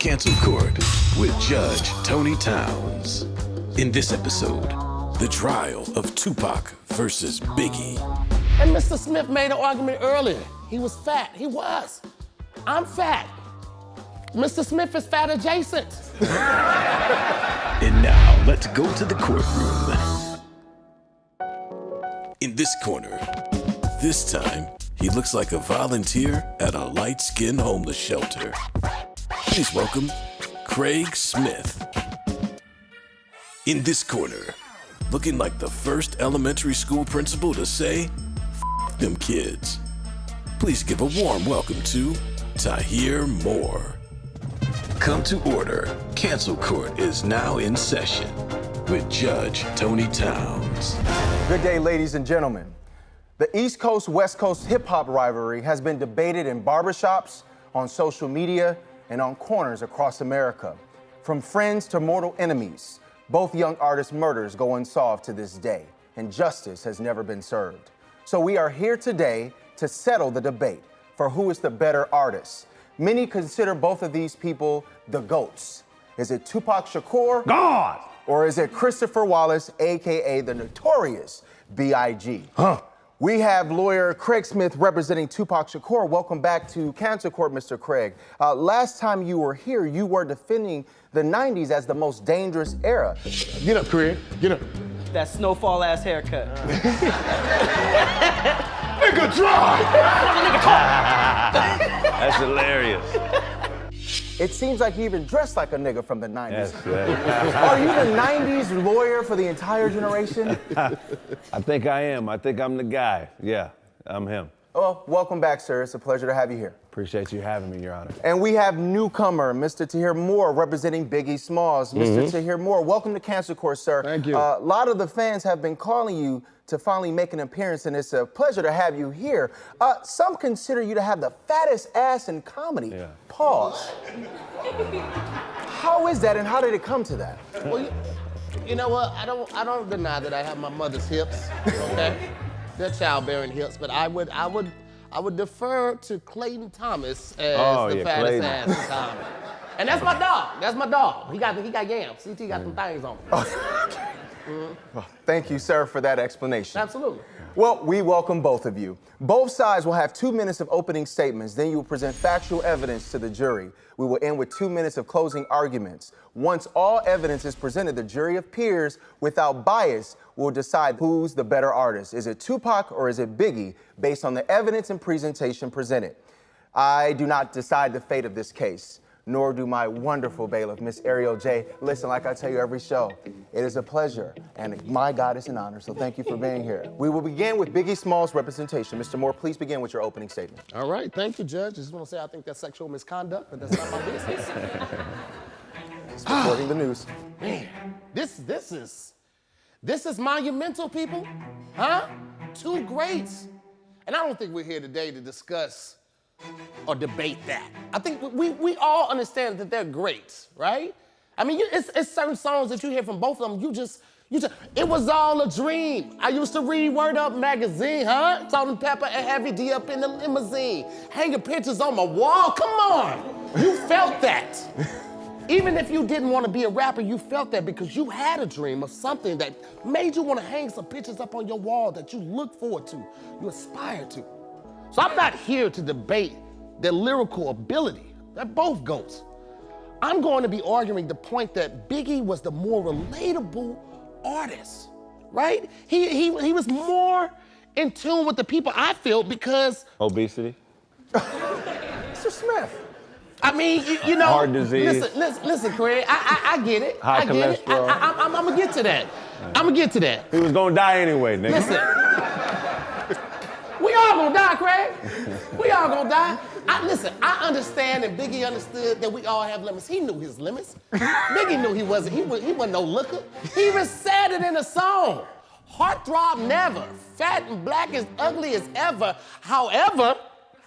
Cancel Court with Judge Tony Towns. In this episode, the trial of Tupac versus Biggie. And Mr. Smith made an argument earlier. He was fat. He was. I'm fat. Mr. Smith is fat adjacent. And now, let's go to the courtroom. In this corner, this time, he looks like a volunteer at a light-skinned homeless shelter. Please welcome Craig Smith. In this corner, looking like the first elementary school principal to say, "F them kids." Please give a warm welcome to Tahir Moore. Come to order. Cancel Court is now in session with Judge Tony Towns. Good day, ladies and gentlemen. The East Coast, West Coast hip-hop rivalry has been debated in barbershops, on social media, and on corners across America. From friends to mortal enemies, both young artists' murders go unsolved to this day, and justice has never been served. So we are here today to settle the debate for who is the better artist. Many consider both of these people the GOATs. Is it Tupac Shakur? God! Or is it Christopher Wallace, AKA the notorious B.I.G.? We have lawyer Craig Smith representing Tupac Shakur. Welcome back to Cancel Court, Mr. Craig. Last time you were here, you were defending the 90s as the most dangerous era. Get up, Craig. Get up. That snowfall ass haircut. Nigga, drive! That's hilarious. It seems like you even dressed like a nigga from the 90s. Yes, Are you the 90s lawyer for the entire generation? I think I am. I think I'm the guy. Yeah, I'm him. Well, welcome back, sir. It's a pleasure to have you here. Appreciate you having me, Your Honor. And we have newcomer, Mr. Tahir Moore, representing Biggie Smalls. Mr. Tahir Moore, welcome to Cancel Court, sir. Thank you. A lot of the fans have been calling you to finally make an appearance, and it's a pleasure to have you here. Some consider you to have the fattest ass in comedy. Yeah. Pause. How is that, and how did it come to that? Well, you know what? I don't deny that I have my mother's hips. Okay, they're childbearing hips, but I would defer to Clayton Thomas as the fattest Clayton. ass in comedy. And that's my dog. That's my dog. He got yams. CT got some things on him. Well, thank you, sir, for that explanation. Absolutely. Well, we welcome both of you. Both sides will have 2 minutes of opening statements. Then you will present factual evidence to the jury. We will end with 2 minutes of closing arguments. Once all evidence is presented, the jury of peers, without bias, will decide who's the better artist. Is it Tupac or is it Biggie, based on the evidence and presentation presented? I do not decide the fate of this case, nor do my wonderful bailiff, Miss Ariel J. Listen, like I tell you every show, it is a pleasure, and my God, it's an honor, so thank you for being here. We will begin with Biggie Smalls' representation. Mr. Moore, please begin with your opening statement. All right, thank you, Judge. Just want to say I think that's sexual misconduct, but that's not my business. It's reporting the news. Man, this is monumental, people, huh? Two greats. And I don't think we're here today to discuss or debate that. I think we all understand that they're greats, right? I mean, it's certain songs that you hear from both of them, you just, it was all a dream. I used to read Word Up magazine, huh? Salt and Pepper and Heavy D up in the limousine, hanging pictures on my wall, come on. You felt that. Even if you didn't want to be a rapper, you felt that because you had a dream of something that made you want to hang some pictures up on your wall that you look forward to, you aspire to. So I'm not here to debate their lyrical ability. They're both GOATs. I'm going to be arguing the point that Biggie was the more relatable artist, right? He was more in tune with the people, I feel, because... Obesity? Mr. Smith. I mean, you know... Heart disease. Listen, Craig, I get it. High I get it. cholesterol. I'm gonna get to that. I'm gonna get to that. He was gonna die anyway, nigga. Listen. We all gonna die, Craig. We all gonna die. I understand and Biggie understood that we all have limits. He knew his limits. Biggie knew he wasn't no looker. He even said it in a song. Heartthrob never, fat and black as ugly as ever. However,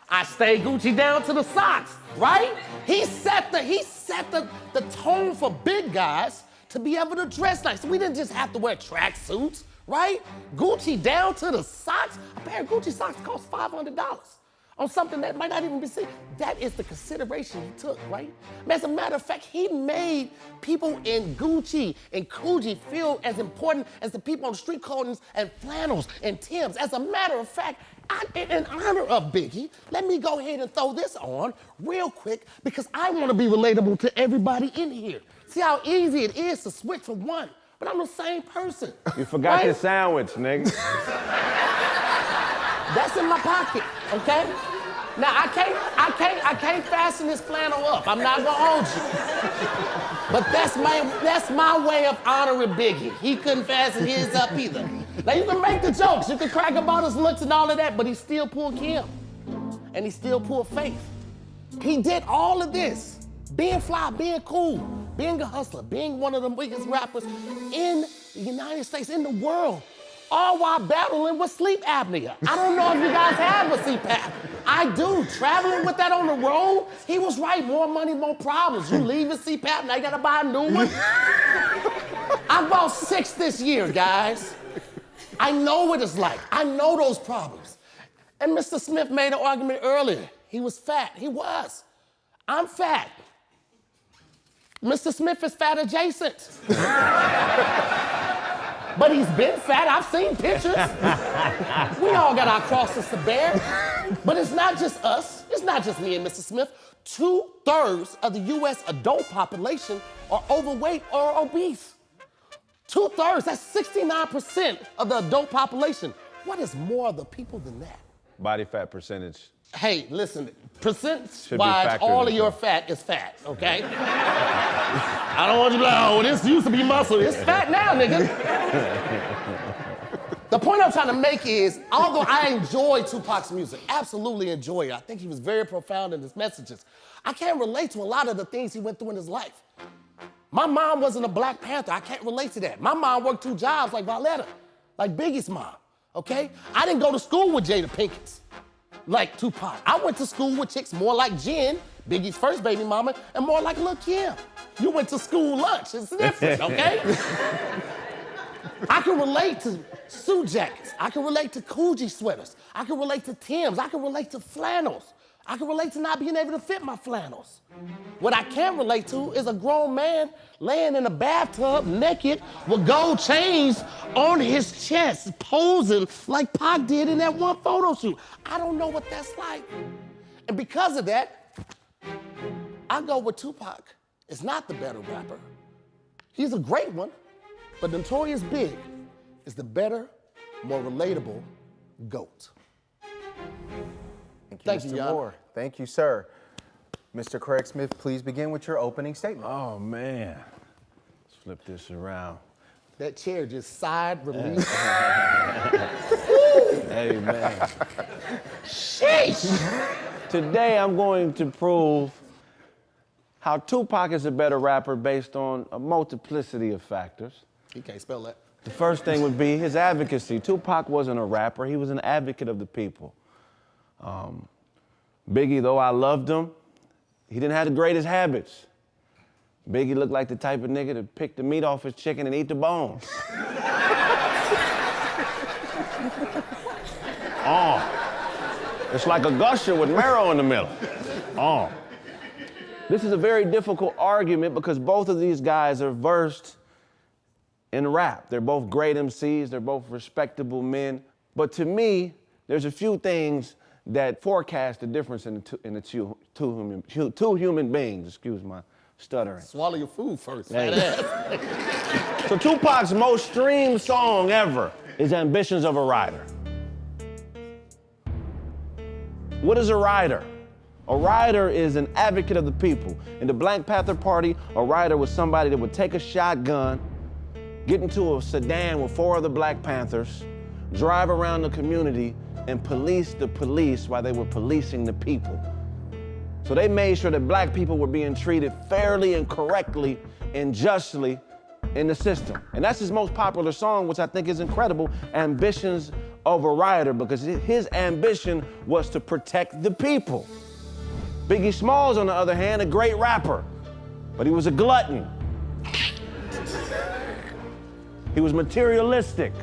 I stay Gucci down to the socks, right? He set the tone for big guys to be able to dress nice. We didn't just have to wear track suits, right? Gucci down to the socks. A pair of Gucci socks cost $500. on something that might not even be seen. That is the consideration he took, right? As a matter of fact, he made people in Gucci and Coogee feel as important as the people on the street clothing and flannels and Timbs. As a matter of fact, in honor of Biggie, let me go ahead and throw this on real quick because I want to be relatable to everybody in here. See how easy it is to switch from one, but I'm the same person. You forgot right? your sandwich, nigga. That's in my pocket, okay? Now I can't fasten this flannel up. I'm not gonna hold you. But that's my way of honoring Biggie. He couldn't fasten his up either. Now you can make the jokes, you can crack about his looks and all of that, but he still pulled Kim. And he still pulled Faith. He did all of this. Being fly, being cool, being a hustler, being one of the biggest rappers in the United States, in the world. All while battling with sleep apnea. I don't know if you guys have a CPAP. I do. Traveling with that on the road, he was right. More money, more problems. You leave a CPAP, now you gotta buy a new one. I bought 6 this year, guys. I know what it's like. I know those problems. And Mr. Smith made an argument earlier. He was fat. He was. I'm fat. Mr. Smith is fat adjacent. But he's been fat, I've seen pictures. We all got our crosses to bear. But it's not just us, it's not just me and Mr. Smith. 2/3 of the US adult population are overweight or obese. 2/3, that's 69% of the adult population. What is more of the people than that? Body fat percentage. Hey, listen, percent-wise, all of your fat is fat, okay? I don't want you to be like, oh, this used to be muscle. It's fat now, nigga. The point I'm trying to make is, although I enjoy Tupac's music, absolutely enjoy it. I think he was very profound in his messages. I can't relate to a lot of the things he went through in his life. My mom wasn't a Black Panther. I can't relate to that. My mom worked 2 jobs like Violetta, like Biggie's mom, okay? I didn't go to school with Jada Pinkett like Tupac. I went to school with chicks more like Jen, Biggie's first baby mama, and more like Lil' Kim. You went to school lunch, it's different, okay? I can relate to suit jackets. I can relate to Coogee sweaters. I can relate to Timbs. I can relate to flannels. I can relate to not being able to fit my flannels. What I can't relate to is a grown man laying in a bathtub naked with gold chains on his chest, posing like Pac did in that one photo shoot. I don't know what that's like. And because of that, I go with Tupac. It's not the better rapper. He's a great one, but Notorious Big is the better, more relatable GOAT. Thank you, Mr. Moore. Thank you, sir. Mr. Craig Smith, please begin with your opening statement. Oh, man. Let's flip this around. That chair just sighed, released. Hey, man. Sheesh! Today, I'm going to prove how Tupac is a better rapper based on a multiplicity of factors. He can't spell that. The first thing would be his advocacy. Tupac wasn't a rapper, he was an advocate of the people. Biggie, though I loved him, he didn't have the greatest habits. Biggie looked like the type of nigga to pick the meat off his chicken and eat the bones. It's like a gusher with marrow in the middle. This is a very difficult argument because both of these guys are versed in rap. They're both great MCs, they're both respectable men. But to me, there's a few things that forecast the difference in the two human beings. Excuse my stuttering. Swallow your food first, Hey. fat ass. So Tupac's most streamed song ever is Ambitions of a Rider. What is a rider? A rider is an advocate of the people. In the Black Panther Party, a rider was somebody that would take a shotgun, get into a sedan with 4 other Black Panthers, drive around the community and police the police while they were policing the people. So they made sure that Black people were being treated fairly and correctly and justly in the system. And that's his most popular song, which I think is incredible, Ambitions of a Rider, because his ambition was to protect the people. Biggie Smalls, on the other hand, a great rapper, but he was a glutton. He was materialistic,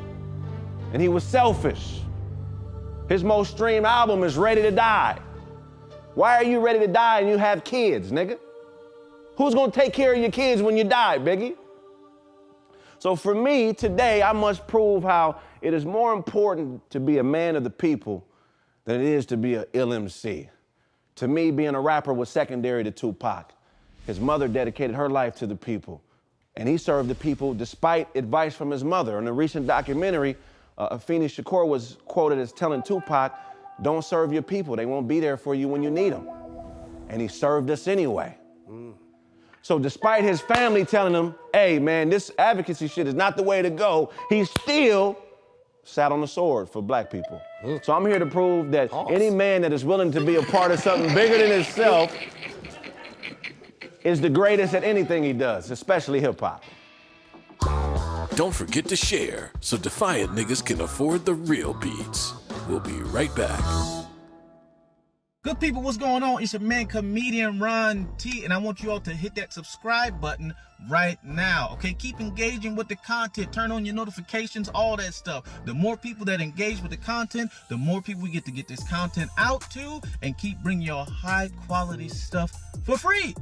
and he was selfish. His most streamed album is Ready to Die. Why are you ready to die and you have kids, nigga? Who's gonna take care of your kids when you die, Biggie? So for me, today, I must prove how it is more important to be a man of the people than it is to be an ill MC. To me, being a rapper was secondary to Tupac. His mother dedicated her life to the people, and he served the people despite advice from his mother. In a recent documentary, Afeni Shakur was quoted as telling Tupac, "Don't serve your people. They won't be there for you when you need them." And he served us anyway. So despite his family telling him, "Hey, man, this advocacy shit is not the way to go," he still sat on the sword for black people. So I'm here to prove that any man that is willing to be a part of something bigger than himself is the greatest at anything he does, especially hip-hop. Don't forget to share so Defiant niggas can afford the real beats. We'll be right back. Good people, what's going on? It's your man, comedian Ron T, and I want you all to hit that subscribe button right now, okay? Keep engaging with the content. Turn on your notifications, all that stuff. The more people that engage with the content, the more people we get to get this content out to and keep bringing y'all high quality stuff for free.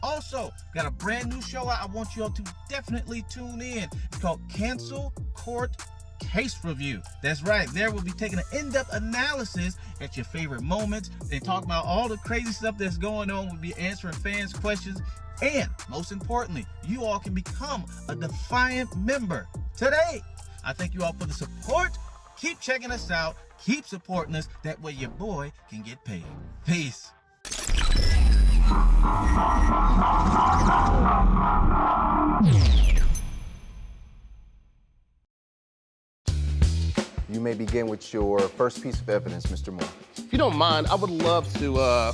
Also, got a brand new show out. I want you all to definitely tune in. It's called Cancel Court Case Review. That's right. There we'll be taking an in-depth analysis at your favorite moments and talk about all the crazy stuff that's going on. We'll be answering fans' questions. And most importantly, you all can become a Defiant member today. I thank you all for the support. Keep checking us out. Keep supporting us. That way your boy can get paid. Peace. You may begin with your first piece of evidence, Mr. Moore. If you don't mind, I would love to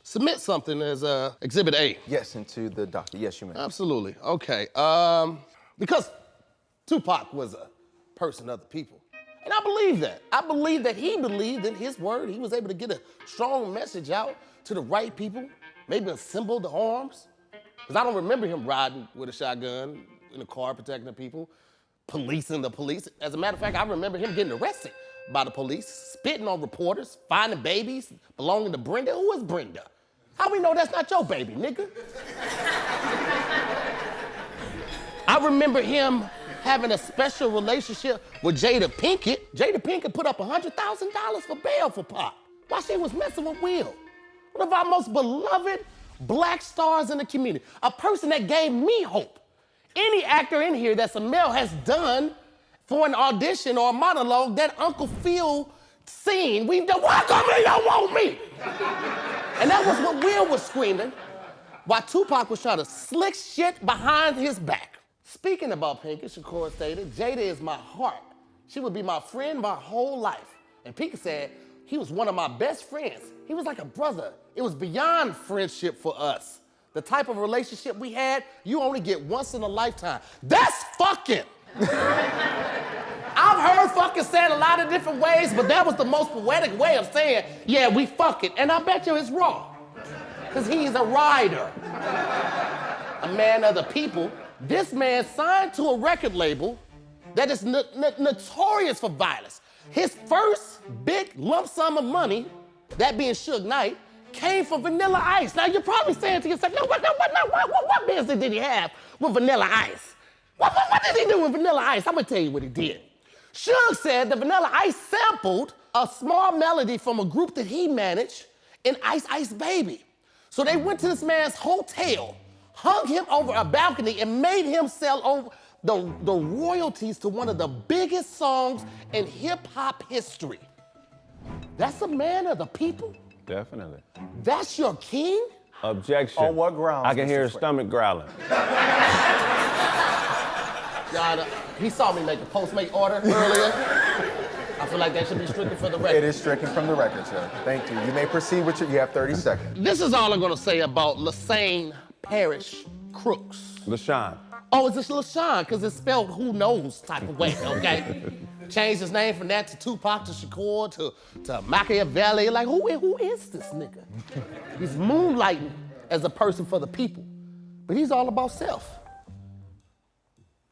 submit something as Exhibit A. Yes, into the docket. Yes, you may. Absolutely. Okay. Because Tupac was a person of the people. And I believe that. I believe that he believed in his word. He was able to get a strong message out to the right people, maybe assemble the arms. Because I don't remember him riding with a shotgun in a car protecting the people, policing the police. As a matter of fact, I remember him getting arrested by the police, spitting on reporters, finding babies belonging to Brenda. Who is Brenda? How we know that's not your baby, nigga? I remember him having a special relationship with Jada Pinkett. Jada Pinkett put up $100,000 for bail for Pop while she was messing with Will. One of our most beloved black stars in the community. A person that gave me hope. Any actor in here that's a male has done for an audition or a monologue that Uncle Phil scene. We've done, why come you don't want me? And that was what Will was screaming while Tupac was trying to slick shit behind his back. Speaking about Pinkett, Shakur stated, Jada is my heart. She would be my friend my whole life. And Pinkett said, he was one of my best friends. He was like a brother. It was beyond friendship for us. The type of relationship we had, you only get once in a lifetime. That's fucking. I've heard fucking said a lot of different ways, but that was the most poetic way of saying, yeah, we fucking. And I bet you it's wrong. Because he's a rider. A man of the people. This man signed to a record label that is notorious for violence. His first big lump sum of money, that being Suge Knight, came from Vanilla Ice. Now you're probably saying to yourself, what business did he have with Vanilla Ice? What did he do with Vanilla Ice? I'm gonna tell you what he did. Suge said that Vanilla Ice sampled a small melody from a group that he managed in Ice Ice Baby. So they went to this man's hotel, hung him over a balcony, and made him sell over the royalties to one of the biggest songs in hip-hop history. That's a man of the people? Definitely. That's your king? Objection. On what grounds? I can hear his Mr. stomach growling. Y'all, he saw me make a Postmate order earlier. I feel like that should be stricken for the record. It is stricken from the record, sir. Thank you. You may proceed with you have 30 seconds. This is all I'm gonna say about Lassane Parish Crooks. LaShawn. Oh, it's just LaShawn, because it's spelled who knows type of way, okay? Changed his name from that to Tupac to Shakur to Machiavelli. Like, who is this nigga? He's moonlighting as a person for the people, but he's all about self.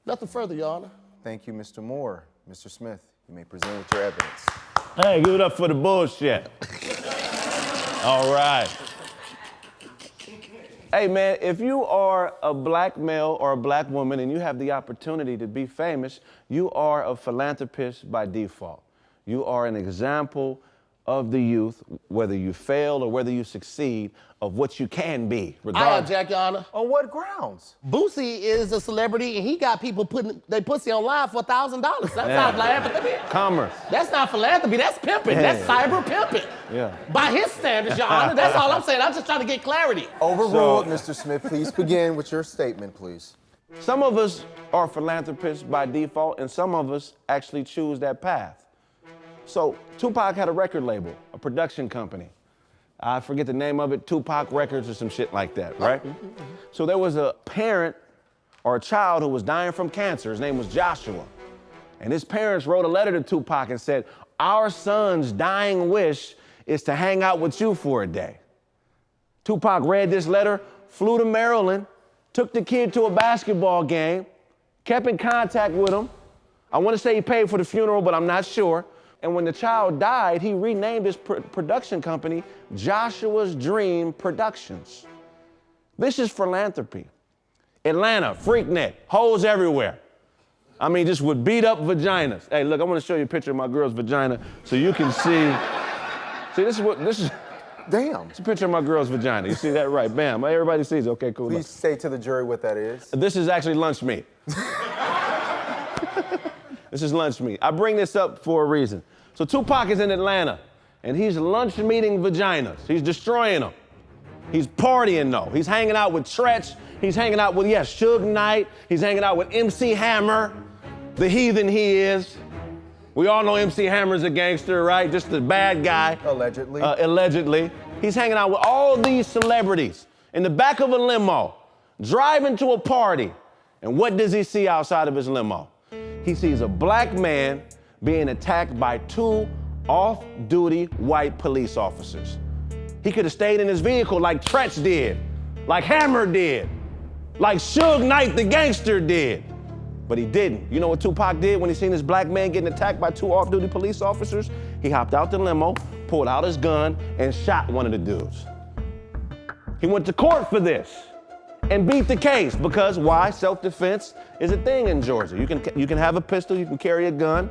Nothing further, Your Honor. Thank you, Mr. Moore. Mr. Smith, you may present with your evidence. Hey, give it up for the bullshit. All right. Hey, man, if you are a black male or a black woman and you have the opportunity to be famous, you are a philanthropist by default. You are an example of the youth, whether you fail or whether you succeed, of what you can be. I object, Your Honor. On what grounds? Boosie is a celebrity and he got people putting their pussy online for $1,000. That's not philanthropy. Commerce. That's not philanthropy, that's pimping. That's cyber pimping. Yeah. By his standards, Your Honor. That's all I'm saying. I'm just trying to get clarity. Overruled, Mr. Smith. Please begin with your statement, please. Some of us are philanthropists by default, and some of us actually choose that path. So Tupac had a record label, a production company. I forget the name of it, Tupac Records or some shit like that, right? So there was a parent or a child who was dying from cancer. His name was Joshua. And his parents wrote a letter to Tupac and said, "Our son's dying wish is to hang out with you for a day." Tupac read this letter, flew to Maryland, took the kid to a basketball game, kept in contact with him. I want to say he paid for the funeral, but I'm not sure. And when the child died, he renamed his production company Joshua's Dream Productions. This is philanthropy. Atlanta, Freaknet, hoes everywhere. I mean, just with beat up vaginas. Hey, look, I want to show you a picture of my girl's vagina so you can see. See, this is. Damn. It's a picture of my girl's vagina. You see that? Right, bam. Everybody sees it. Okay, cool. Please say to the jury what that is. This is actually lunch meat. This is lunch meat. I bring this up for a reason. So Tupac is in Atlanta, and he's lunch meeting vaginas. He's destroying them. He's partying, though. He's hanging out with Tretch. He's hanging out with, Suge Knight. He's hanging out with MC Hammer, the heathen he is. We all know MC Hammer's a gangster, right? Just a bad guy. Allegedly. Allegedly. He's hanging out with all these celebrities in the back of a limo, driving to a party. And what does he see outside of his limo? He sees a black man being attacked by two off-duty white police officers. He could have stayed in his vehicle like Tretch did, like Hammer did, like Suge Knight the gangster did. But he didn't. You know what Tupac did when he seen this black man getting attacked by two off-duty police officers? He hopped out the limo, pulled out his gun, and shot one of the dudes. He went to court for this and beat the case because why? Self-defense is a thing in Georgia. You can have a pistol, you can carry a gun.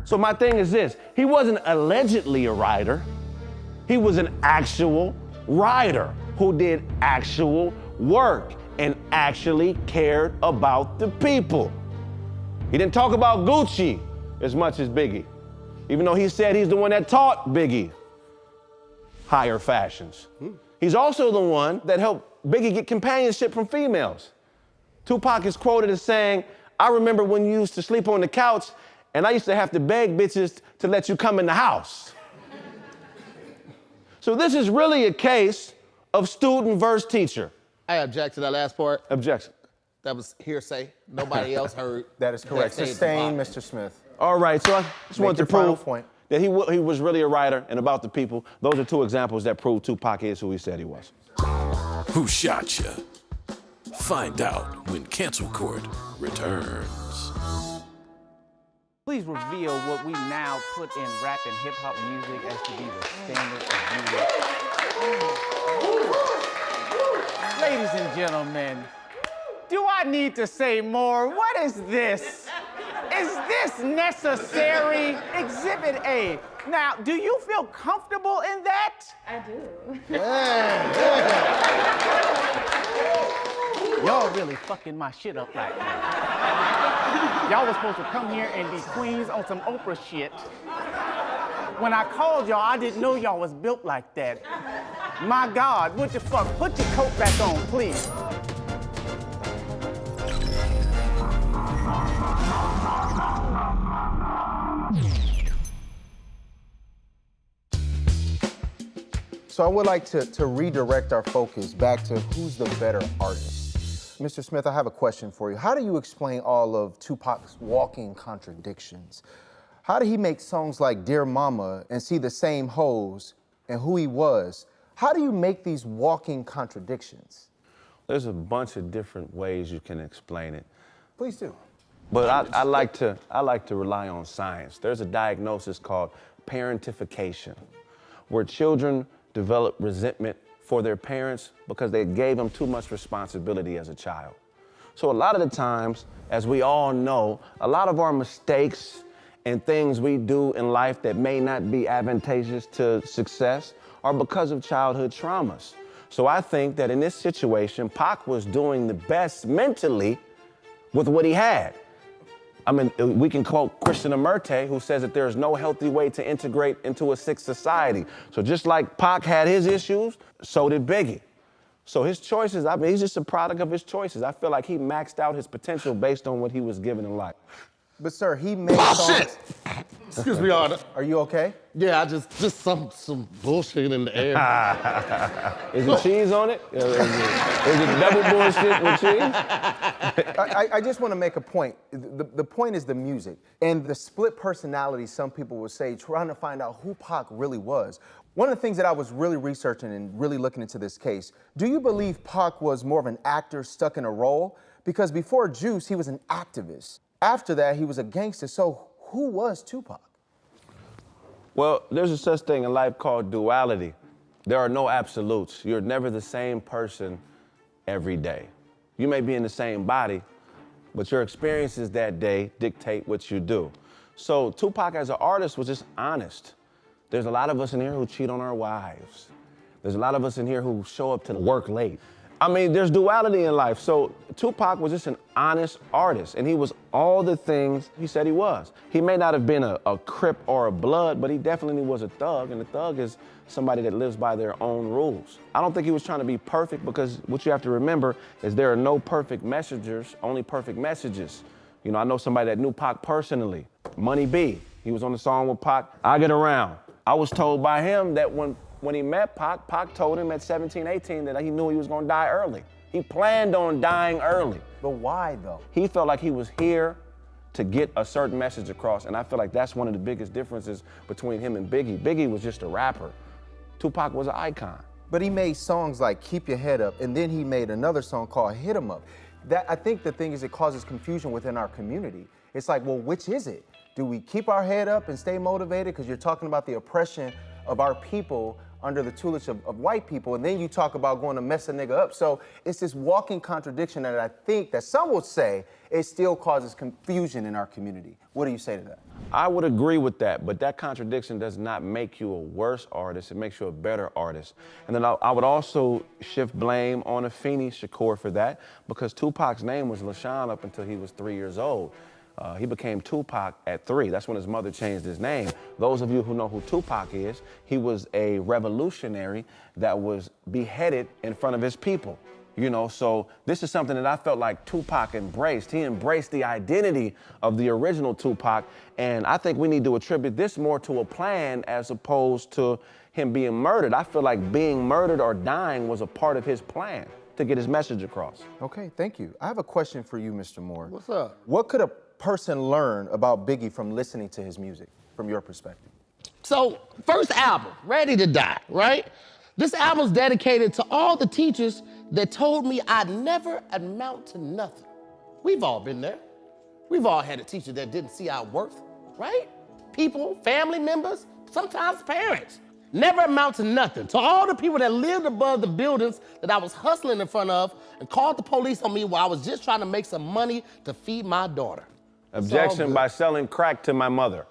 So my thing is this, he wasn't allegedly a rioter. He was an actual rider who did actual work and actually cared about the people. He didn't talk about Gucci as much as Biggie, even though he said he's the one that taught Biggie higher fashions. He's also the one that helped Biggie get companionship from females. Tupac is quoted as saying, "I remember when you used to sleep on the couch and I used to have to beg bitches to let you come in the house." So this is really a case of student versus teacher. I object to that last part. Objection. That was hearsay. Nobody else heard. That is correct. that Sustained, statement. Mr. Smith. All right, so I just wanted to your final prove point. that he was really a writer and about the people. Those are two examples that prove Tupac is who he said he was. Who shot ya? Find out when Cancel Court returns. Please reveal what we now put in rap and hip-hop music as to be the standard of beauty. Ladies and gentlemen, do I need to say more? What is this? Is this necessary? Exhibit A. Now, do you feel comfortable in that? I do. Y'all really fucking my shit up right now. Y'all was supposed to come here and be queens on some Oprah shit. When I called y'all, I didn't know y'all was built like that. My God, what the fuck? Put your coat back on, please. So I would like to redirect our focus back to who's the better artist. Mr. Smith, I have a question for you. How do you explain all of Tupac's walking contradictions? How did he make songs like Dear Mama and see the same hoes and who he was? How do you make these walking contradictions? There's a bunch of different ways you can explain it. Please do. But I like to rely on science. There's a diagnosis called parentification, where children develop resentment for their parents because they gave them too much responsibility as a child. So a lot of the times, as we all know, a lot of our mistakes and things we do in life that may not be advantageous to success are because of childhood traumas. So I think that in this situation, Pac was doing the best mentally with what he had. I mean, we can quote Christian Amurte, who says that there's no healthy way to integrate into a sick society. So just like Pac had his issues, so did Biggie. So his choices, I mean, he's just a product of his choices. I feel like he maxed out his potential based on what he was given in life. But sir, he made songs. Excuse me, Arthur. Are you okay? Yeah, I just some bullshit in the air. Is it cheese on it? Is it double bullshit with cheese? I just want to make a point. The point is the music and the split personality, some people would say, trying to find out who Pac really was. One of the things that I was really researching and really looking into this case, do you believe Pac was more of an actor stuck in a role? Because before Juice, he was an activist. After that, he was a gangster. So who was Tupac? Well, there's a such thing in life called duality. There are no absolutes. You're never the same person every day. You may be in the same body, but your experiences that day dictate what you do. So Tupac as an artist was just honest. There's a lot of us in here who cheat on our wives. There's a lot of us in here who show up to work late. I mean, there's duality in life. So Tupac was just an honest artist, and he was all the things he said he was. He may not have been a Crip or a Blood, but he definitely was a thug, and a thug is somebody that lives by their own rules. I don't think he was trying to be perfect, because what you have to remember is there are no perfect messengers, only perfect messages. You know, I know somebody that knew Pac personally, Money B. He was on the song with Pac, I Get Around. I was told by him that when he met Pac, Pac told him at 17, 18 that he knew he was gonna die early. He planned on dying early. But why though? He felt like he was here to get a certain message across, and I feel like that's one of the biggest differences between him and Biggie. Biggie was just a rapper. Tupac was an icon. But he made songs like Keep Your Head Up, and then he made another song called Hit 'Em Up. I think the thing is it causes confusion within our community. It's like, well, which is it? Do we keep our head up and stay motivated? Because you're talking about the oppression of our people under the tutelage of white people, and then you talk about going to mess a nigga up. So it's this walking contradiction that I think that some would say it still causes confusion in our community. What do you say to that? I would agree with that, but that contradiction does not make you a worse artist. It makes you a better artist. And then I would also shift blame on Afeni Shakur for that, because Tupac's name was LaShawn up until he was 3 years old. He became Tupac at 3. That's when his mother changed his name. Those of you who know who Tupac is, he was a revolutionary that was beheaded in front of his people. You know, so this is something that I felt like Tupac embraced. He embraced the identity of the original Tupac, and I think we need to attribute this more to a plan as opposed to him being murdered. I feel like being murdered or dying was a part of his plan to get his message across. Okay, thank you. I have a question for you, Mr. Moore. What's up? What could a person learn about Biggie from listening to his music, from your perspective? So, first album, Ready to Die, right? This album's dedicated to all the teachers that told me I'd never amount to nothing. We've all been there. We've all had a teacher that didn't see our worth, right? People, family members, sometimes parents. Never amount to nothing. To all the people that lived above the buildings that I was hustling in front of and called the police on me while I was just trying to make some money to feed my daughter. Objection by selling crack to my mother.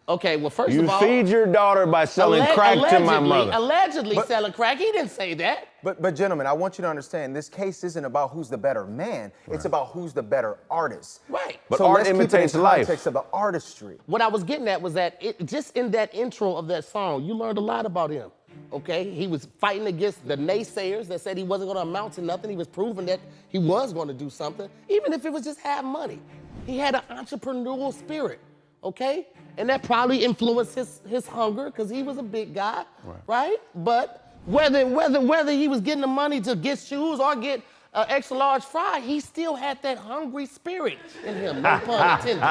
Okay, well, first You of all, feed your daughter by selling crack to my mother. Allegedly selling crack. He didn't say that. But gentlemen, I want you to understand, this case isn't about who's the better man. Right. It's about who's the better artist. Right. But so art imitates life. Context of the artistry. What I was getting at was that just in that intro of that song, you learned a lot about him. Okay, he was fighting against the naysayers that said he wasn't going to amount to nothing. He was proving that he was going to do something, even if it was just have money. He had an entrepreneurial spirit, okay? And that probably influenced his hunger, because he was a big guy, right? But whether he was getting the money to get shoes or get an extra large fry, he still had that hungry spirit in him, no pun intended.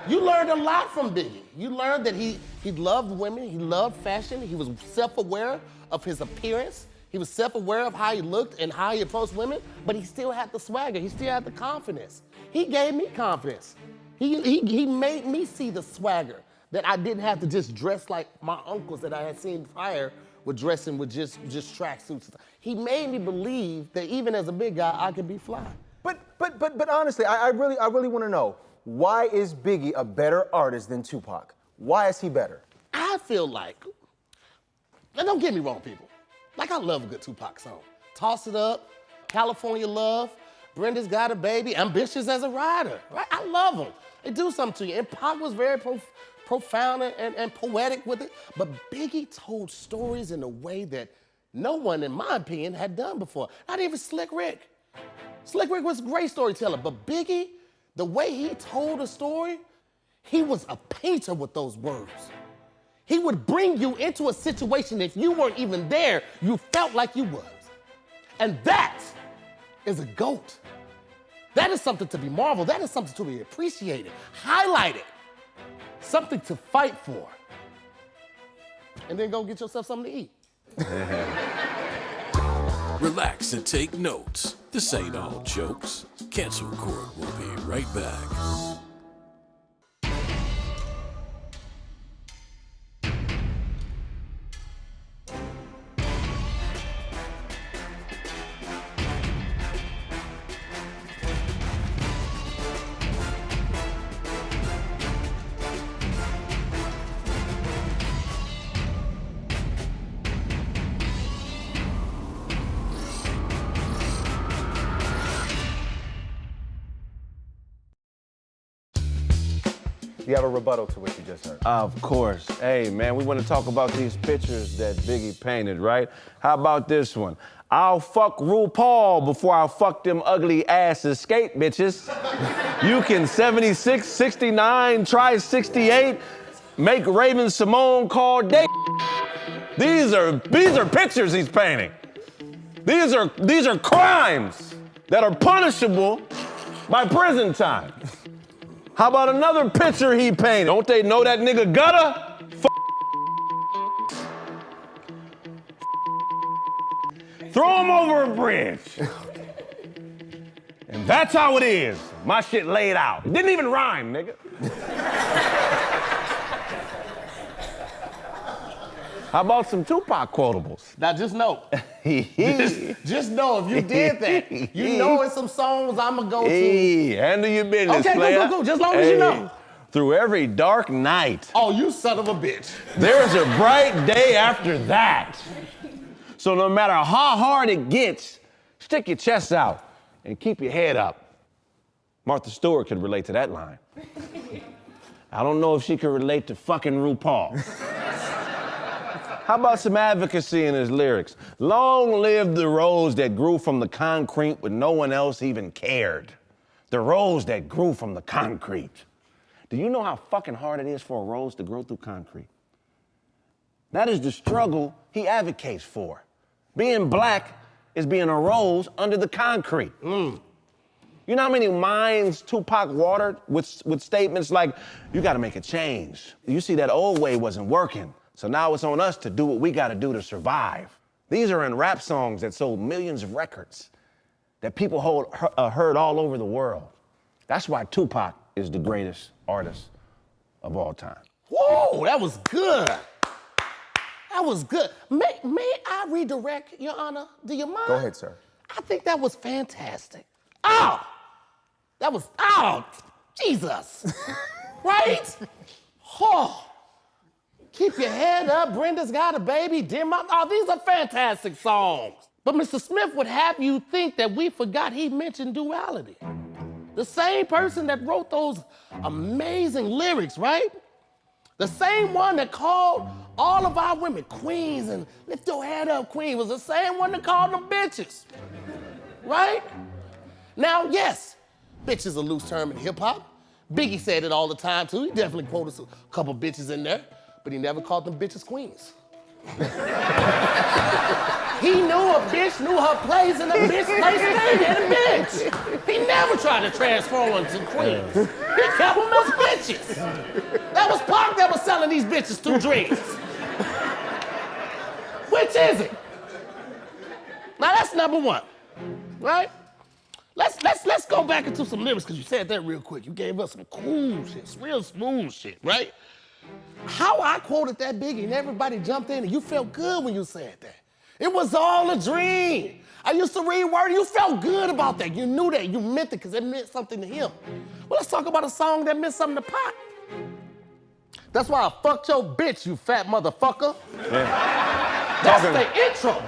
You learned a lot from Biggie. You learned that he loved women, he loved fashion, he was self-aware of his appearance, he was self-aware of how he looked and how he approached women, but he still had the swagger, he still had the confidence. He gave me confidence. He made me see the swagger that I didn't have to just dress like my uncles that I had seen prior were dressing with just tracksuits. He made me believe that even as a big guy, I could be fly. But honestly, I really want to know, why is Biggie a better artist than Tupac? Why is he better? I feel like, and don't get me wrong, people, like I love a good Tupac song. Toss It Up, California Love, Brenda's Got a Baby, Ambitious as a Rider, right? I love them. They do something to you. And Pac was very profound and poetic with it, but Biggie told stories in a way that no one, in my opinion, had done before. Not even Slick Rick. Slick Rick was a great storyteller, but Biggie, the way he told a story, he was a painter with those words. He would bring you into a situation if you weren't even there, you felt like you was. And that is a GOAT. That is something to be marveled. That is something to be appreciated, highlighted, something to fight for. And then go get yourself something to eat. Relax and take notes. This ain't all jokes. Cancel Record will be right back. You have a rebuttal to what you just heard. Of course. Hey, man, we want to talk about these pictures that Biggie painted, right? How about this one? I'll fuck RuPaul before I fuck them ugly asses skate bitches. You can 76, 69, try 68, make Raven Simone call day. These are pictures he's painting. These are crimes that are punishable by prison time. How about another picture he painted? Don't they know that nigga gutter? Throw him over a bridge. And that's how it is. My shit laid out. It didn't even rhyme, nigga. How about some Tupac quotables? Now just know, just know if you did that, you know it's some songs I'ma go to. Hey, handle your business, okay, player. go, just long as you know. Through every dark night. Oh, you son of a bitch. There's a bright day after that. So no matter how hard it gets, stick your chest out and keep your head up. Martha Stewart could relate to that line. I don't know if she could relate to fucking RuPaul. How about some advocacy in his lyrics? Long live the rose that grew from the concrete when no one else even cared. The rose that grew from the concrete. Do you know how fucking hard it is for a rose to grow through concrete? That is the struggle he advocates for. Being black is being a rose under the concrete. You know how many minds Tupac watered with statements like, you gotta make a change. You see, that old way wasn't working. So now it's on us to do what we gotta do to survive. These are in rap songs that sold millions of records that people heard all over the world. That's why Tupac is the greatest artist of all time. Whoa, that was good. That was good. May I redirect, Your Honor? Do you mind? Go ahead, sir. I think that was fantastic. Oh, Jesus. Right? Oh. Keep your head up, Brenda's Got a Baby, Dim Up. Oh, these are fantastic songs. But Mr. Smith would have you think that we forgot he mentioned duality. The same person that wrote those amazing lyrics, right? The same one that called all of our women queens and lift your head up, queen, was the same one that called them bitches, right? Now, yes, bitch is a loose term in hip hop. Biggie said it all the time too. He definitely quoted a couple bitches in there. But he never called them bitches queens. He knew a bitch knew her place and a bitch place stayed in a bitch. He never tried to transform them to queens. He kept them as bitches. That was Pac that was selling these bitches through dreams. Which is it? Now that's number one, right? Let's go back into some lyrics because you said that real quick. You gave us some cool shit, real smooth shit, right? How I quoted that Biggie and everybody jumped in and you felt good when you said that. It was all a dream. I used to read word, you felt good about that. You knew that, you meant it because it meant something to him. Well, let's talk about a song that meant something to Pac. That's why I fucked your bitch, you fat motherfucker. Yeah. That's the intro.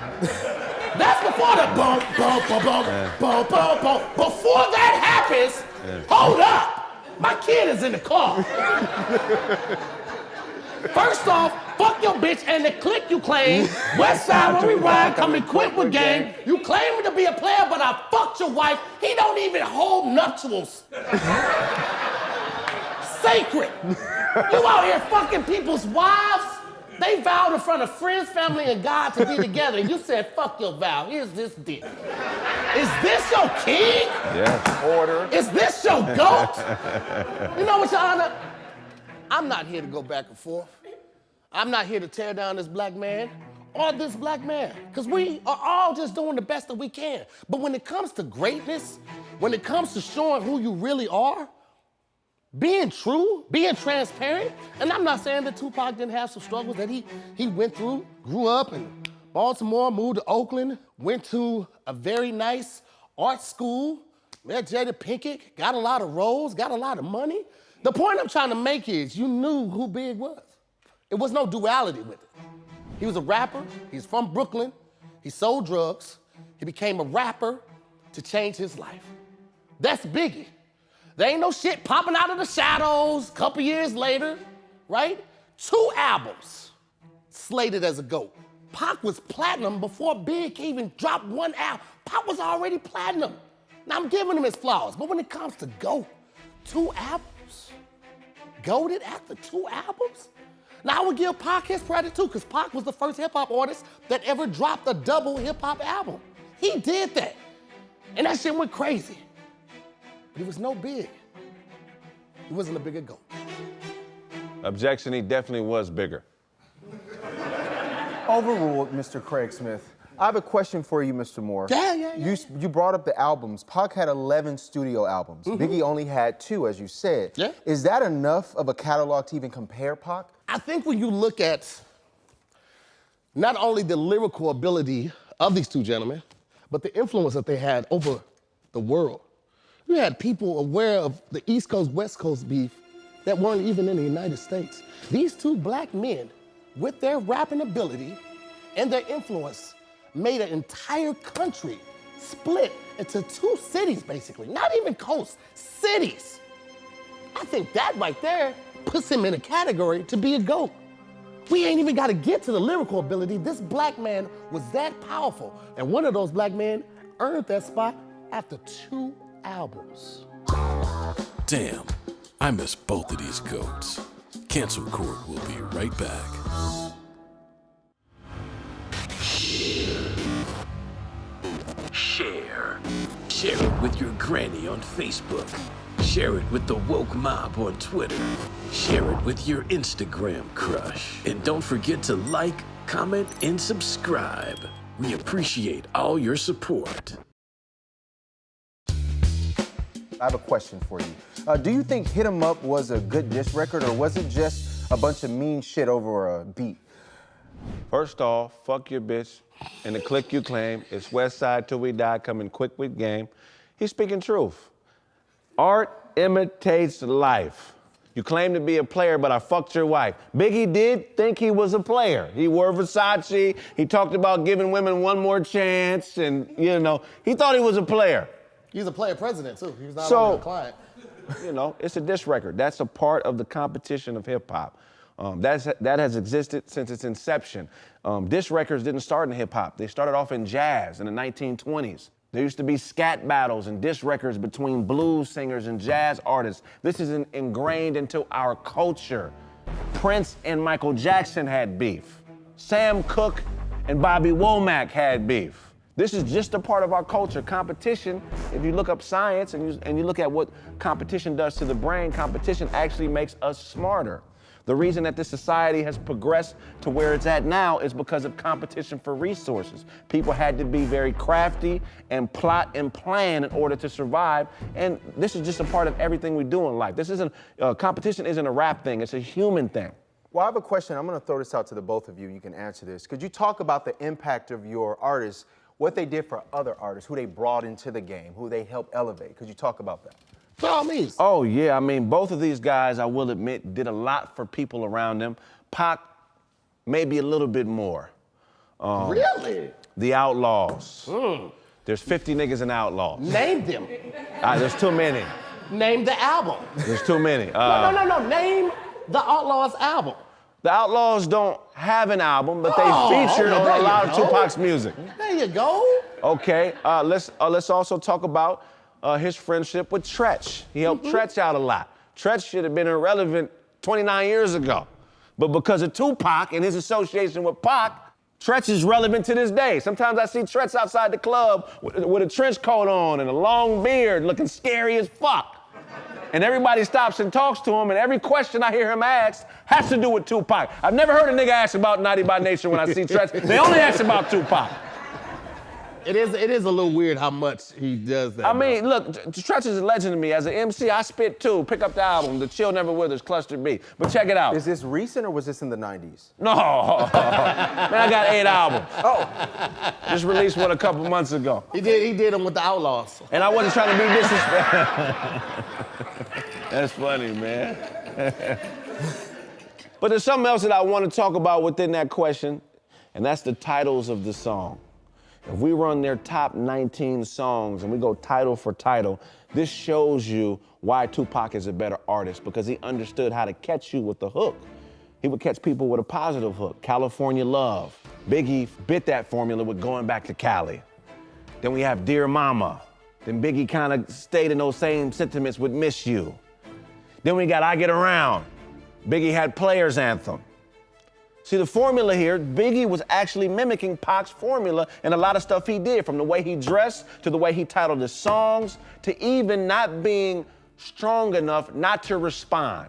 That's before the boom, boom, boom, boom, boom, boom, boom. Before that happens, hold up. My kid is in the car. First off, fuck your bitch and the clique you claim. West side when we ride, come equipped with game. You claim to be a player, but I fucked your wife. He don't even hold nuptials. Sacred. You out here fucking people's wives. They vowed in front of friends, family, and God to be together. And you said, fuck your vow. Here's this dick. Is this your king? Yes. Order. Is this your goat? You know what, Your Honor? I'm not here to go back and forth. I'm not here to tear down this black man or this black man, because we are all just doing the best that we can. But when it comes to greatness, when it comes to showing who you really are, being true, being transparent, and I'm not saying that Tupac didn't have some struggles that he went through, grew up in Baltimore, moved to Oakland, went to a very nice art school, met Jada Pinkett, got a lot of roles, got a lot of money. The point I'm trying to make is you knew who Big was. It was no duality with it. He was a rapper, he's from Brooklyn, he sold drugs, he became a rapper to change his life. That's Biggie. There ain't no shit popping out of the shadows a couple years later, right? 2 albums slated as a GOAT. Pac was platinum before Big even dropped 1 album. Pac was already platinum. Now I'm giving him his flowers, but when it comes to GOAT, 2 albums? GOATed after 2 albums? Now I would give Pac his credit too, because Pac was the first hip hop artist that ever dropped a double hip hop album. He did that. And that shit went crazy. But he was no Big. He wasn't a bigger GOAT. Objection, he definitely was bigger. Overruled, Mr. Craig Smith. I have a question for you, Mr. Moore. Yeah. You brought up the albums. Pac had 11 studio albums. Biggie only had 2, as you said. Yeah. Is that enough of a catalog to even compare Pac? I think when you look at not only the lyrical ability of these 2 gentlemen, but the influence that they had over the world. You had people aware of the East Coast, West Coast beef that weren't even in the United States. These 2 black men, with their rapping ability and their influence, made an entire country split into 2 cities, basically. Not even coasts, cities. I think that right there puts him in a category to be a GOAT. We ain't even got to get to the lyrical ability. This black man was that powerful. And one of those black men earned that spot after 2 albums. Damn, I miss both of these goats. Cancel Court will be right back. Share. Share it with your granny on Facebook. Share it with the woke mob on Twitter. Share it with your Instagram crush. And don't forget to like, comment, and subscribe. We appreciate all your support. I have a question for you. Do you think Hit 'Em Up was a good diss record, or was it just a bunch of mean shit over a beat? First off, fuck your bitch and the clique you claim. It's West Side till we die, coming quick with game. He's speaking truth. Art imitates life. You claim to be a player, but I fucked your wife. Biggie did think he was a player. He wore Versace. He talked about giving women one more chance, and he thought he was a player. He's a player president too. He was not only a client. It's a diss record. That's a part of the competition of hip hop. That has existed since its inception. Diss records didn't start in hip hop. They started off in jazz in the 1920s. There used to be scat battles and diss records between blues singers and jazz artists. This is ingrained into our culture. Prince and Michael Jackson had beef. Sam Cooke and Bobby Womack had beef. This is just a part of our culture. Competition, if you look up science and you look at what competition does to the brain, competition actually makes us smarter. The reason that this society has progressed to where it's at now is because of competition for resources. People had to be very crafty and plot and plan in order to survive. And this is just a part of everything we do in life. This isn't, competition isn't a rap thing, it's a human thing. Well, I have a question. I'm going to throw this out to the both of you. You can answer this. Could you talk about the impact of your artists, what they did for other artists, who they brought into the game, who they helped elevate? Could you talk about that? By all means. Oh, yeah. I mean, both of these guys, I will admit, did a lot for people around them. Pac, maybe a little bit more. Really? The Outlaws. There's 50 niggas in Outlaws. Name them. There's too many. Name the album. There's too many. No. Name the Outlaws album. The Outlaws don't have an album, but they featured on a lot of Tupac's music. There you go. Okay, let's also talk about his friendship with Tretch. He helped Tretch out a lot. Tretch should have been irrelevant 29 years ago. But because of Tupac and his association with Pac, Tretch is relevant to this day. Sometimes I see Tretch outside the club with a trench coat on and a long beard looking scary as fuck. And everybody stops and talks to him, and every question I hear him ask has to do with Tupac. I've never heard a nigga ask about Naughty by Nature when I see Tretch. They only ask about Tupac. It is a little weird how much he does that. I mean, look, Tretch is a legend to me. As an MC, I spit too. Pick up the album, The Chill Never Withers, Cluster B. But check it out. Is this recent or was this in the 90s? No. Man, I got 8 albums. Oh. Just released one a couple months ago. He did them with the Outlaws. And I wasn't trying to be disrespectful. That's funny, man. But there's something else that I want to talk about within that question, and that's the titles of the song. If we run their top 19 songs and we go title for title, this shows you why Tupac is a better artist, because he understood how to catch you with the hook. He would catch people with a positive hook. California Love. Biggie bit that formula with Going Back to Cali. Then we have Dear Mama. Then Biggie kind of stayed in those same sentiments with Miss You. Then we got I Get Around. Biggie had Players Anthem. See, the formula here, Biggie was actually mimicking Pac's formula in a lot of stuff he did, from the way he dressed to the way he titled his songs to even not being strong enough not to respond.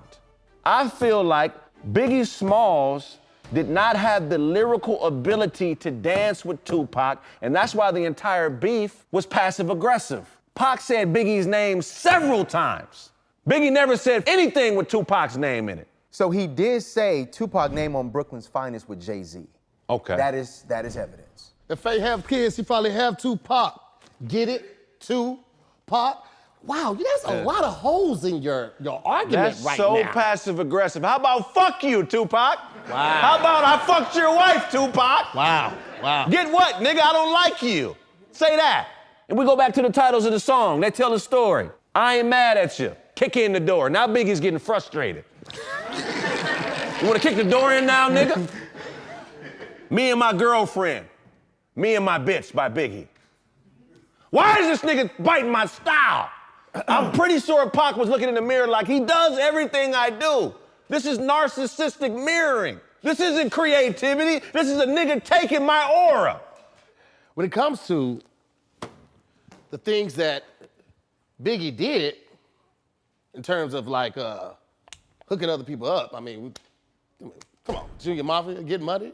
I feel like Biggie Smalls did not have the lyrical ability to dance with Tupac, and that's why the entire beef was passive-aggressive. Pac said Biggie's name several times. Biggie never said anything with Tupac's name in it. So he did say Tupac name on Brooklyn's Finest with Jay-Z. Okay. That is evidence. If they have kids, he probably have Tupac. Get it? Tupac. Wow, that's a lot of holes in your argument That's right so now. passive-aggressive. How about fuck you, Tupac? Wow. How about I fucked your wife, Tupac? Wow. Get what, nigga? I don't like you. Say that. And we go back to the titles of the song. They tell the story. I ain't mad at you. Kick in the door. Now Biggie's getting frustrated. You wanna kick the door in now, nigga? Me and my girlfriend. Me and my bitch by Biggie. Why is this nigga biting my style? I'm pretty sure Pac was looking in the mirror like, he does everything I do. This is narcissistic mirroring. This isn't creativity. This is a nigga taking my aura. When it comes to the things that Biggie did in terms of like hooking other people up, I mean, come on, Junior Mafia, Get Money.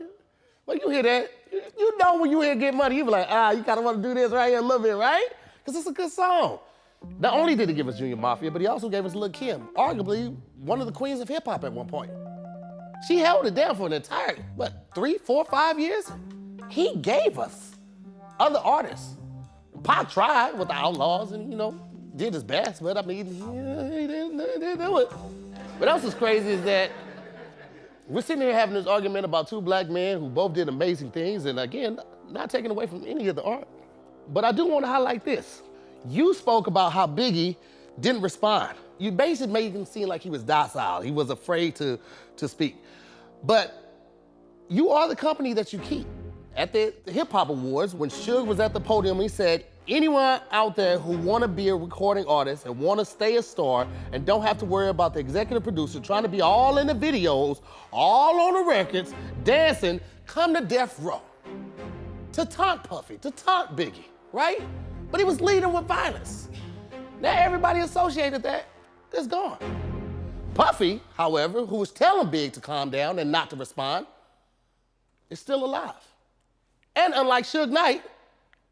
When you hear that, you know when you hear Get Money, you be like, you kind of want to do this right here a little bit, right? Because it's a good song. Not only did he give us Junior Mafia, but he also gave us Lil' Kim, arguably one of the queens of hip hop at one point. She held it down for an entire, 3, 4, 5 years? He gave us other artists. Pac tried with the Outlaws and, did his best, but I mean, he didn't do it. What else is crazy is that we're sitting here having this argument about two black men who both did amazing things, and again, not taking away from any of the art. But I do want to highlight this. You spoke about how Biggie didn't respond. You basically made him seem like he was docile. He was afraid to speak. But you are the company that you keep. At the Hip Hop Awards, when Suge was at the podium, he said, anyone out there who want to be a recording artist and want to stay a star and don't have to worry about the executive producer trying to be all in the videos, all on the records, dancing, come to Death Row. To taunt Puffy, to taunt Biggie, right? But he was leading with violence. Now everybody associated that is gone. Puffy, however, who was telling Big to calm down and not to respond, is still alive. And unlike Suge Knight,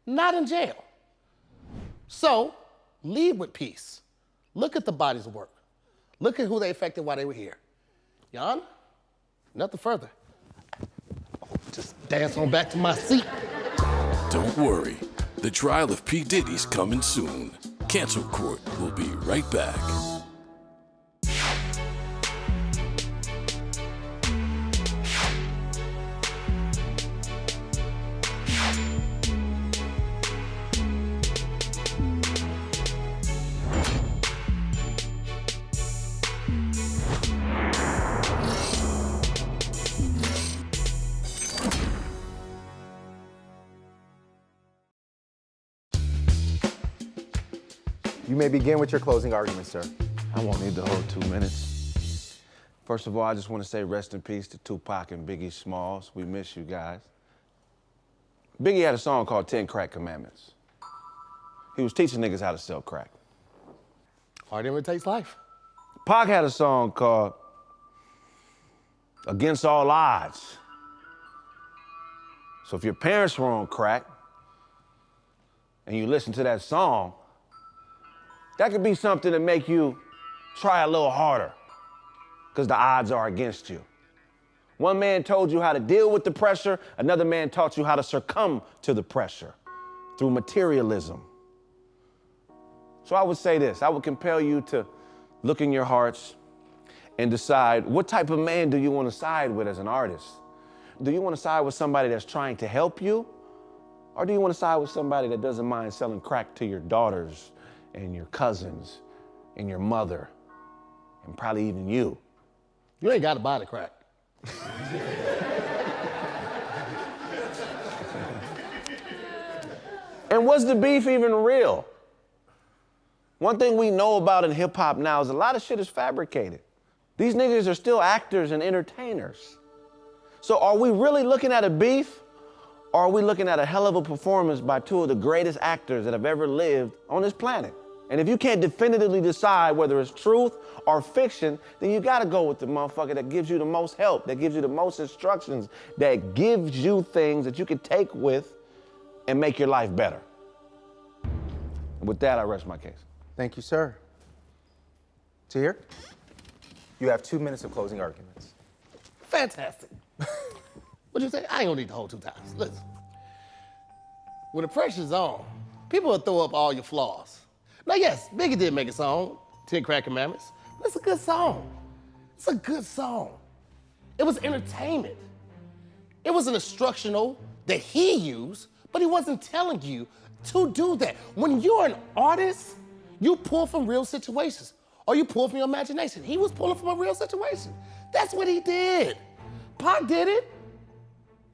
not in jail. So, lead with peace. Look at the bodies of work. Look at who they affected while they were here. Yana, Nothing further. Just dance on back to my seat. Don't worry, the trial of P. Diddy's coming soon. Cancel Court will be right back. You may begin with your closing argument, sir. I won't need the whole 2 minutes. First of all, I just want to say rest in peace to Tupac and Biggie Smalls. We miss you guys. Biggie had a song called 10 Crack Commandments. He was teaching niggas how to sell crack. Hard imitates life. Pac had a song called Against All Odds. So if your parents were on crack and you listen to that song, that could be something to make you try a little harder because the odds are against you. One man told you how to deal with the pressure, another man taught you how to succumb to the pressure through materialism. So I would say this, I would compel you to look in your hearts and decide what type of man do you want to side with as an artist? Do you want to side with somebody that's trying to help you? Or do you want to side with somebody that doesn't mind selling crack to your daughters and your cousins and your mother and probably even you? You ain't got to buy the crack. And was the beef even real? One thing we know about in hip hop now is a lot of shit is fabricated. These niggas are still actors and entertainers. So are we really looking at a beef, or are we looking at a hell of a performance by two of the greatest actors that have ever lived on this planet? And if you can't definitively decide whether it's truth or fiction, then you gotta go with the motherfucker that gives you the most help, that gives you the most instructions, that gives you things that you can take with and make your life better. And with that, I rest my case. Thank you, sir. Tahir, you have 2 minutes of closing arguments. Fantastic. What'd you say? I ain't gonna need the whole 2 times. Listen. When the pressure's on, people will throw up all your flaws. Now, yes, Biggie did make a song, 10 Crack Commandments, but it's a good song. It's a good song. It was entertainment. It was an instructional that he used, but he wasn't telling you to do that. When you're an artist, you pull from real situations, or you pull from your imagination. He was pulling from a real situation. That's what he did. Pac did it.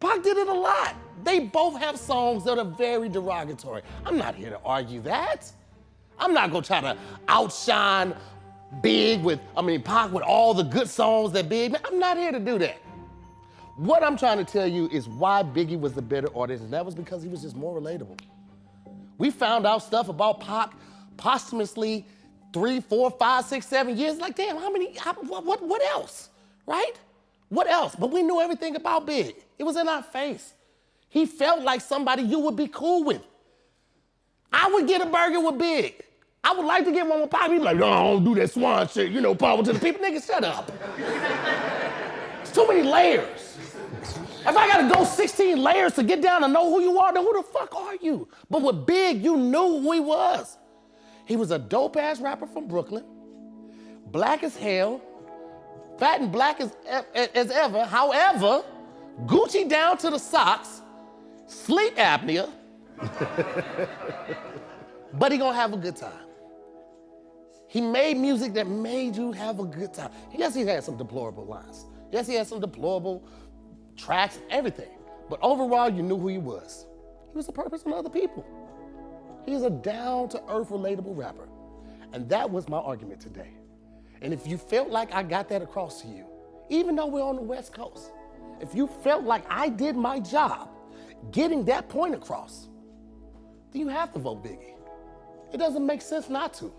Pac did it a lot. They both have songs that are very derogatory. I'm not here to argue that. I'm not gonna try to outshine Pac with all the good songs that Big, I'm not here to do that. What I'm trying to tell you is why Biggie was the better artist, and that was because he was just more relatable. We found out stuff about Pac posthumously 3, 4, 5, 6, 7 years. Like, damn, what else, right? What else? But we knew everything about Big. It was in our face. He felt like somebody you would be cool with. I would get a burger with Big. I would like to get one with Pac. He'd be like, no, I don't do that swan shit, power to the people. Nigga, shut up. It's too many layers. If I gotta go 16 layers to get down to know who you are, then who the fuck are you? But with Big, you knew who he was. He was a dope-ass rapper from Brooklyn, black as hell, fat and black as ever. However, Gucci down to the socks, sleep apnea, but he gonna have a good time. He made music that made you have a good time. Yes, he had some deplorable lines. Yes, he had some deplorable tracks, everything. But overall, you knew who he was. He was a purpose on other people. He's a down-to-earth, relatable rapper. And that was my argument today. And if you felt like I got that across to you, even though we're on the West Coast, if you felt like I did my job getting that point across, then you have to vote Biggie. It doesn't make sense not to.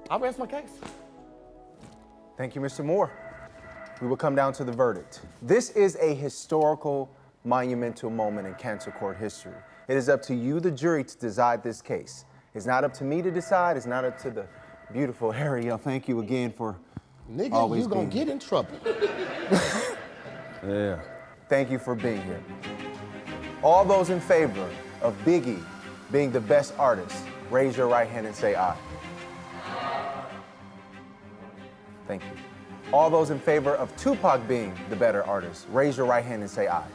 I'll rest my case. Thank you, Mr. Moore. We will come down to the verdict. This is a historical, monumental moment in cancel court history. It is up to you, the jury, to decide this case. It's not up to me to decide. It's not up to the beautiful Ariel. Thank you again for Nigga, always you gonna being get in trouble. Yeah. Thank you for being here. All those in favor of Biggie being the best artist, raise your right hand and say aye. Thank you. All those in favor of Tupac being the better artist, raise your right hand and say aye.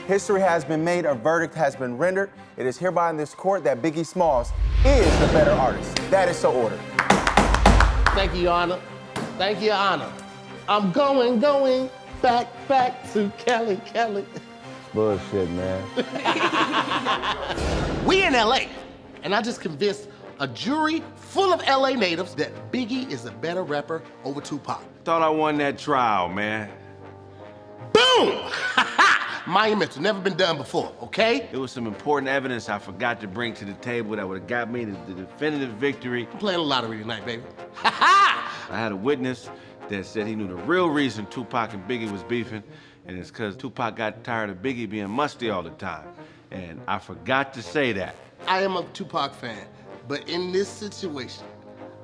History has been made, a verdict has been rendered. It is hereby in this court that Biggie Smalls is the better artist. That is so ordered. Thank you, Your Honor. Thank you, Your Honor. I'm going back to Kelly. Bullshit, man. We in LA, and I just convinced a jury full of LA natives that Biggie is a better rapper over Tupac. Thought I won that trial, man. Boom! Monumental, never been done before, okay? There was some important evidence I forgot to bring to the table that would have got me the definitive victory. I'm playing the lottery tonight, baby. Ha! I had a witness that said he knew the real reason Tupac and Biggie was beefing, and it's because Tupac got tired of Biggie being musty all the time. And I forgot to say that. I am a Tupac fan, but in this situation,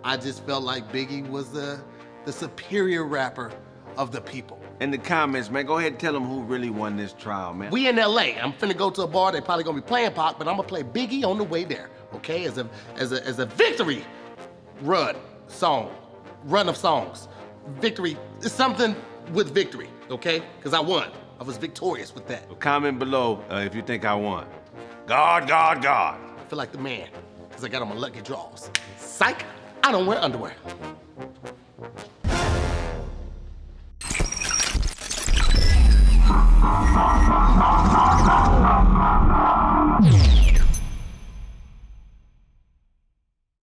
I just felt like Biggie was the superior rapper of the people. In the comments, man, go ahead and tell them who really won this trial, man. We in LA. I'm finna go to a bar. They probably gonna be playing Pac, but I'm gonna play Biggie on the way there, okay? As a victory run of songs. Victory is something with victory, okay? Because I won. I was victorious with that. Comment below if you think I won. God, God, God. I feel like the man, because I got on my lucky draws. Psych, I don't wear underwear.